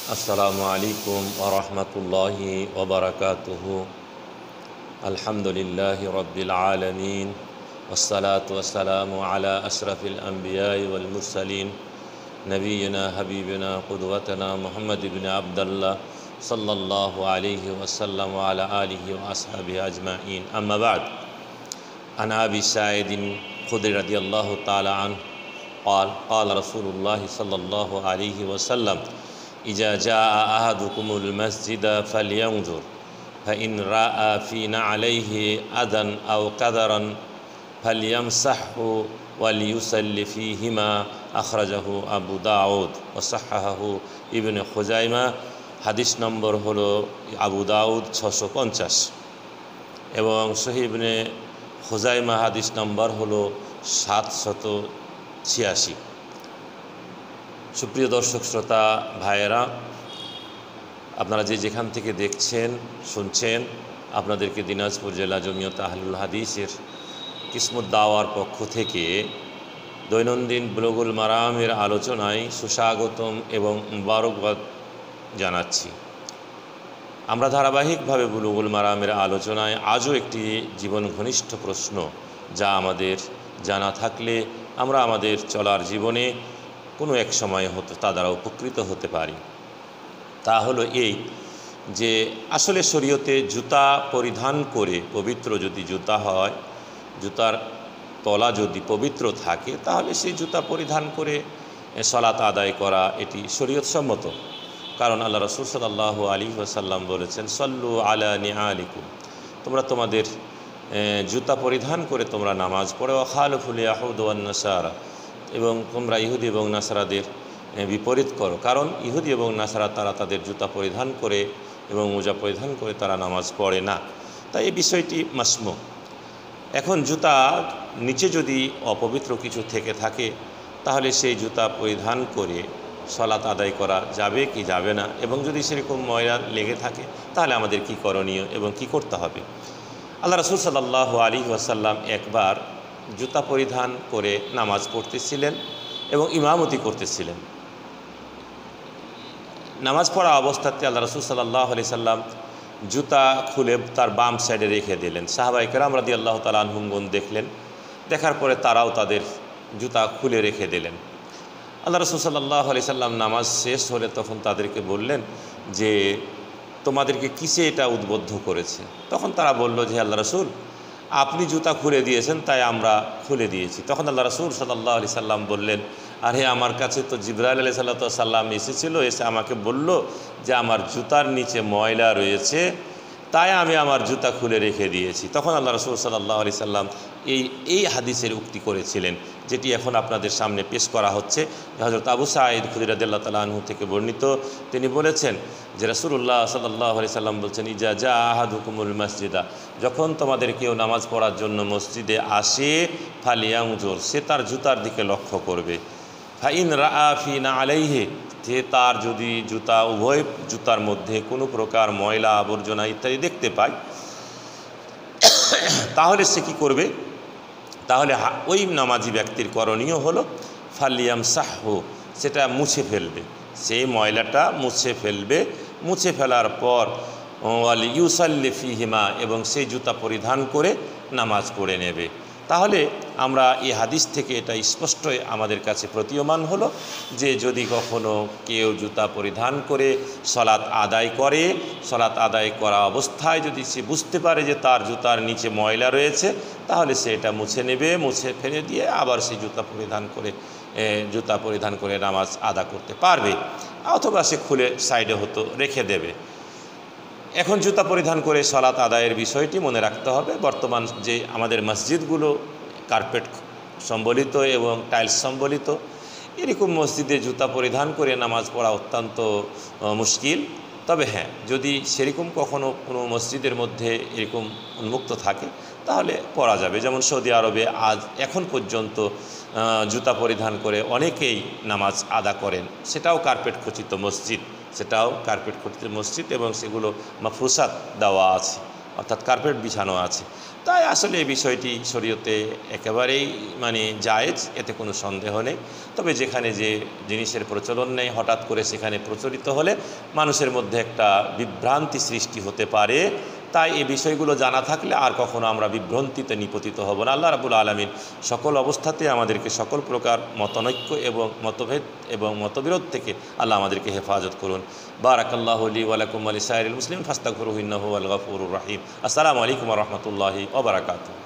আসসালামু আলাইকুম ওয়া রাহমাতুল্লাহি ওয়া বারাকাতুহু। আলহামদুলিল্লাহি রাব্বিল আলামিন ওয়াসসালাতু ওয়াসসালামু আলা আশরাফিল আমবিয়াই ওয়াল মুরসালিন নবিয়িনা হাবিবিনা কুদওয়াতিনা মুহাম্মদ ইবনে আবদুল্লাহ সাল্লাল্লাহু আলাইহি ওয়াসাল্লাম ওয়া আলা আলিহি ওয়া আসহাবিহি আজমাইন। আম্মা বা'দ। আন আবি সাঈদিন খুদরি রাদিয়াল্লাহু তাআলা আনহু قال قال رسول الله صلى الله عليه وسلم إذا جاء أحدكم المسجد فلينظر فإن رأى في نعليه أذى أو قدرا فليمسحه وليصلي فيهما أخرجه أبو داود وصححه ابن خزيمة। হাদিস নম্বর হলো আবু দাউদ 650 এবং সহিহ ইবনে খুজাইমা হাদিস নম্বর হলো 786। সুপ্রিয় দর্শক শ্রোতা ভাইয়েরা, আপনারা যেখান থেকে দেখছেন শুনছেন, আপনাদেরকে দিনাজপুর জেলা জমিয়ত আহলুল হাদিসের কিসমত দাওয়ার পক্ষ থেকে দৈনন্দিন বুলুগুল মারামের আলোচনায় সুস্বাগতম এবং মুবারকবাদ জানাচ্ছি। আমরা ধারাবাহিকভাবে বুলুগুল মারামের আলোচনায় আজও একটি জীবন ঘনিষ্ঠ প্রশ্ন, যা আমাদের জানা থাকলে আমরা আমাদের চলার জীবনে কোনো এক সময় তা দ্বারা উপকৃত হতে পারি। তা হলো এই যে আসলে শরীয়তে জুতা পরিধান করে, পবিত্র যদি জুতা হয়, জুতার তলা যদি পবিত্র থাকে, তাহলে সেই জুতা পরিধান করে সালাত আদায় করা এটি শরীয়তসম্মত। কারণ আল্লাহ রাসূল সাল্লাল্লাহু আলাইহি ওয়াসাল্লাম বলেছেন, সল্লু আলা নিআলিকুম, তোমরা তোমাদের জুতা পরিধান করে তোমরা নামাজ পড়ো, খালফুল ইয়াহুদ ওয়ান নাসারা, এবং তোমরা ইহুদি এবং নাসারাদের বিপরীত করো। কারণ ইহুদি এবং নাসারা তারা তাদের জুতা পরিধান করে এবং মোজা পরিধান করে তারা নামাজ পড়ে না। তাই এই বিষয়টি মাসমু। এখন জুতা নিচে যদি অপবিত্র কিছু থেকে থাকে, তাহলে সেই জুতা পরিধান করে সালাত আদায় করা যাবে কি যাবে না, এবং যদি সেরকম ময়লা লেগে থাকে তাহলে আমাদের কি করণীয় এবং কি করতে হবে। আল্লাহ রাসূল সাল্লাল্লাহু আলাইহি ওয়াসাল্লাম একবার জুতা পরিধান করে নামাজ পড়তেছিলেন এবং ইমামতি করতেছিলেন। নামাজ পড়া অবস্থাতে আল্লাহ রাসূল সাল্লাল্লাহু আলাইহি সাল্লাম জুতা খুলে তার বাম সাইডে রেখে দিলেন। সাহাবায়ে কেরাম রাদিয়াল্লাহু তাআলা আনহুম দেখলেন, দেখার পরে তারাও তাদের জুতা খুলে রেখে দিলেন। আল্লাহ রাসূল সাল্লাল্লাহু আলাইহি সাল্লাম নামাজ শেষ হলে তখন তাদেরকে বললেন যে, তোমাদেরকে কিসে এটা উদ্বুদ্ধ করেছে? তখন তারা বলল যে, আল্লাহ রাসূল, আপনি জুতা খুলে দিয়েছেন তাই আমরা খুলে দিয়েছি। তখন আল্লাহ রাসূল সাল্লাল্লাহু আলাইহি সাল্লাম বললেন, আরে আমার কাছে তো জিবরাইল আলাইহিস সালাম এসেছিল, এসে আমাকে বলল যে আমার জুতার নিচে ময়লা রয়েছে, তাই আমি আমার জুতা খুলে রেখে দিয়েছি। তখন আল্লাহ রাসূল সাল্লাল্লাহু আলাইহি সাল্লাম এই হাদিসের উক্তি করেছিলেন, যেটি এখন আপনাদের সামনে পেশ করা হচ্ছে। হযরত আবু সাঈদ খুদরি রাদিয়াল্লাহু তাআলা আনহু থেকে বর্ণিত, তিনি বলেছেন যে রাসূলুল্লাহ সাল্লাল্লাহু আলাইহি সাল্লাম বলছেন, ইজা জা আহাদুকুমুল মাসজিদা, যখন তোমাদের কেউ নামাজ পড়ার জন্য মসজিদে আসে, ফালিয়ানজুর, সে তার জুতার দিকে লক্ষ্য করবে। ফাইন রাআ ফি নাআলাইহি, যে তার যদি উভয় জুতার মধ্যে কোনো প্রকার ময়লা আবর্জনা ইত্যাদি দেখতে পায়, তাহলে সে কী করবে? তাহলে ওই নামাজি ব্যক্তির করণীয় হলো ফালিয়ামসাহু, সেটা মুছে ফেলবে, সেই ময়লাটা মুছে ফেলবে। মুছে ফেলার পর ওয়ালিউসাল্লি ফিহিমা, এবং সেই জুতা পরিধান করে নামাজ পড়ে নেবে। তাহলে আমরা এই হাদিস থেকে এটা স্পষ্টই আমাদের কাছে প্রতীয়মান হলো যে যদি কখনো কেউ জুতা পরিধান করে সালাত আদায় করে, সালাত আদায় করা অবস্থায় যদি সে বুঝতে পারে যে তার জুতার নিচে ময়লা রয়েছে, তাহলে সে এটা মুছে নেবে, মুছে ফেলে দিয়ে আবার সেই জুতা পরিধান করে নামাজ আদা করতে পারবে, অথবা সে খুলে সাইডে রেখে দেবে। এখন জুতা পরিধান করে সালাত আদায়ের বিষয়টি মনে রাখতে হবে। বর্তমান যে আমাদের মসজিদগুলো কার্পেট সম্বলিত এবং টাইলস সম্বলিত, এরকম মসজিদে জুতা পরিধান করে নামাজ পড়া অত্যন্ত মুশকিল। তবে হ্যাঁ, যদি সেরকম কখনো কোনো মসজিদের মধ্যে এরকম উন্মুক্ত থাকে তাহলে পড়া যাবে। যেমন সৌদি আরবে এখন পর্যন্ত জুতা পরিধান করে অনেকেই নামাজ আদা করেন, সেটাও কার্পেট খচিত মসজিদ, এবং সেগুলো মাফরুসাত দেওয়া আছে, অর্থাৎ কার্পেট বিছানো আছে। তাই আসলে এই বিষয়টি শরীয়তে একেবারেই মানে জায়েজ, এতে কোনো সন্দেহ নেই। তবে যেখানে যে জিনিসের প্রচলন নেই, হঠাৎ করে সেখানে প্রচলিত হলে মানুষের মধ্যে একটা বিভ্রান্তি সৃষ্টি হতে পারে। তাই এই বিষয়গুলো জানা থাকলে আর কখনো আমরা বিভ্রান্তিতে নিপতিত হব না। আল্লাহ রাব্বুল আলামিন সকল অবস্থাতে আমাদেরকে সকল প্রকার মতানৈক্য এবং মতভেদ এবং মতবিরোধ থেকে আল্লাহ আমাদেরকে হেফাজত করুন। বারাকাল্লাহু লি ওয়া লাকুম ওয়া লিসাইরিল মুসলিমিন ফাস্তাগফিরুহু ইন্নাহু হুয়াল গফুরুর রহিম। আসসালামু আলাইকুম ওয়া রাহমাতুল্লাহি ওয়া বারাকাতুহু।